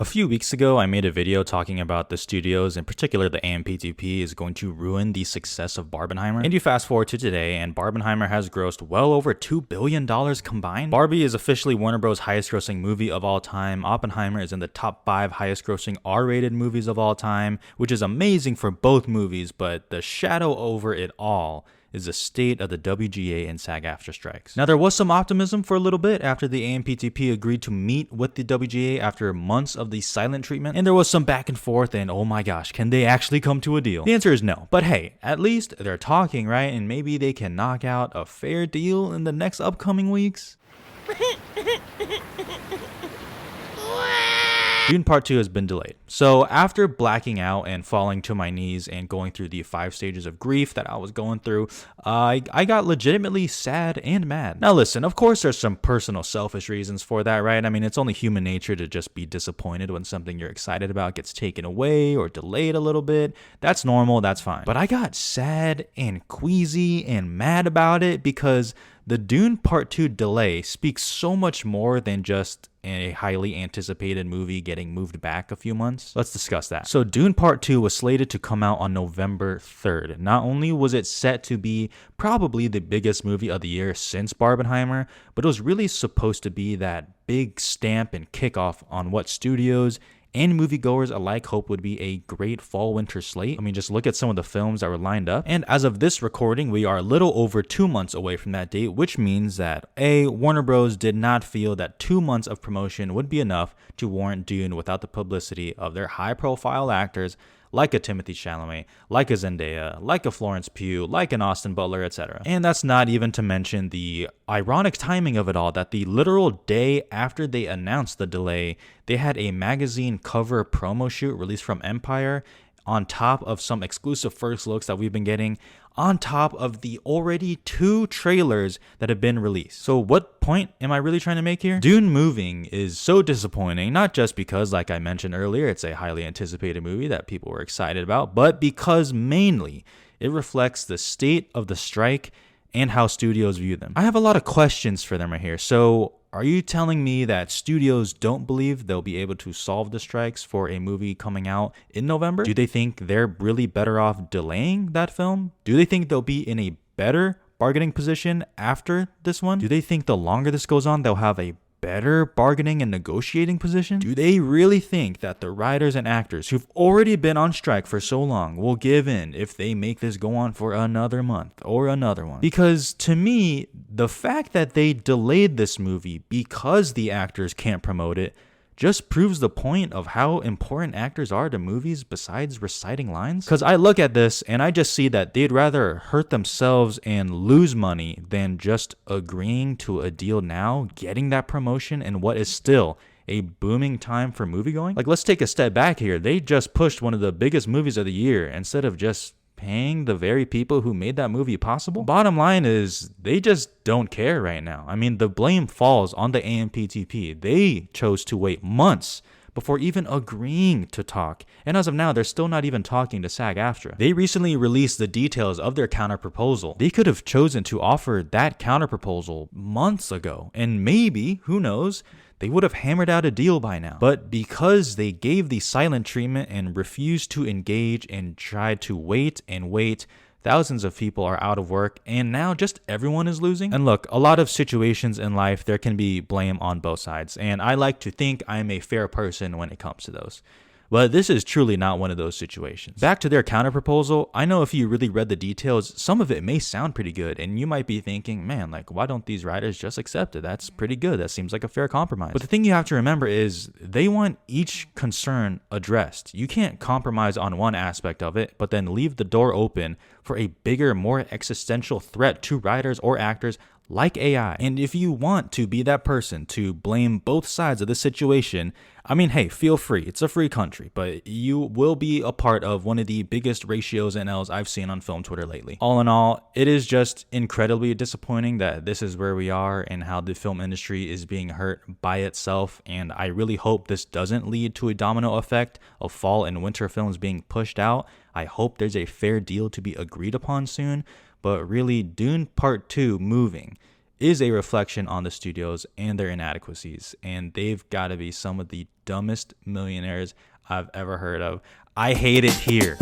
A few weeks ago, I made a video talking about the studios, in particular the AMPTP, is going to ruin the success of Barbenheimer. And you fast forward to today, and Barbenheimer has grossed well over $2 billion combined. Barbie is officially Warner Bros. Highest grossing movie of all time. Oppenheimer is in the top 5 highest grossing R-rated movies of all time, which is amazing for both movies, but the shadow over it all is the state of the WGA and SAG-AFTRA strikes. Now, there was some optimism for a little bit after the AMPTP agreed to meet with the WGA after months of the silent treatment, and there was some back and forth and oh my gosh, can they actually come to a deal? The answer is no, but hey, at least they're talking, right? And maybe they can knock out a fair deal in the next upcoming weeks. Dune Part 2 has been delayed. So after blacking out and falling to my knees and going through the 5 stages of grief that I was going through, I got legitimately sad and mad. Now listen, of course there's some personal selfish reasons for that, right? I mean, it's only human nature to just be disappointed when something you're excited about gets taken away or delayed a little bit. That's normal, that's fine. But I got sad and queasy and mad about it because the Dune Part 2 delay speaks so much more than just a highly anticipated movie getting moved back a few months. Let's discuss that. So Dune Part 2 was slated to come out on November 3rd. Not only was it set to be probably the biggest movie of the year since Barbenheimer, but it was really supposed to be that big stamp and kickoff on what studios and moviegoers alike hope would be a great fall-winter slate. I mean, just look at some of the films that were lined up. And as of this recording, we are a little over 2 months away from that date, which means that Warner Bros. Did not feel that 2 months of promotion would be enough to warrant Dune without the publicity of their high-profile actors like a Timothy Chalamet, like a Zendaya, like a Florence Pugh, like an Austin Butler, etc. And that's not even to mention the ironic timing of it all, that the literal day after they announced the delay, they had a magazine cover promo shoot released from Empire on top of some exclusive first looks that we've been getting, on top of the already 2 trailers that have been released. So what point am I really trying to make here? Dune moving is so disappointing, not just because, like I mentioned earlier, it's a highly anticipated movie that people were excited about, but because mainly it reflects the state of the strike and how studios view them. I have a lot of questions for them right here. So are you telling me that studios don't believe they'll be able to solve the strikes for a movie coming out in November? Do they think they're really better off delaying that film? Do they think they'll be in a better bargaining position after this one? Do they think the longer this goes on, they'll have a better bargaining and negotiating position? Do they really think that the writers and actors who've already been on strike for so long will give in if they make this go on for another month or another one? Because to me, the fact that they delayed this movie because the actors can't promote it just proves the point of how important actors are to movies besides reciting lines. Because I look at this and I just see that they'd rather hurt themselves and lose money than just agreeing to a deal now, getting that promotion in what is still a booming time for moviegoing. Like, let's take a step back here. They just pushed one of the biggest movies of the year instead of just paying the very people who made that movie possible. Bottom line is they just don't care right now. I mean, the blame falls on the AMPTP. They chose to wait months before even agreeing to talk. And as of now, they're still not even talking to SAG-AFTRA. They recently released the details of their counterproposal. They could have chosen to offer that counterproposal months ago. And maybe, who knows, they would have hammered out a deal by now. But because they gave the silent treatment and refused to engage and tried to wait and wait, thousands of people are out of work, and now just everyone is losing. And look, a lot of situations in life, there can be blame on both sides, and I like to think I'm a fair person when it comes to those. But this is truly not one of those situations. Back to their counterproposal, I know if you really read the details, some of it may sound pretty good, and you might be thinking, man, like, why don't these writers just accept it? That's pretty good. That seems like a fair compromise. But the thing you have to remember is they want each concern addressed. You can't compromise on one aspect of it, but then leave the door open for a bigger, more existential threat to writers or actors like AI. And if you want to be that person to blame both sides of the situation, I mean, hey, feel free. It's a free country, but you will be a part of one of the biggest ratios and L's I've seen on film Twitter lately. All in all, it is just incredibly disappointing that this is where we are and how the film industry is being hurt by itself. And I really hope this doesn't lead to a domino effect of fall and winter films being pushed out. I hope there's a fair deal to be agreed upon soon. But really, Dune Part 2 moving is a reflection on the studios and their inadequacies, and they've got to be some of the dumbest millionaires I've ever heard of. I hate it here.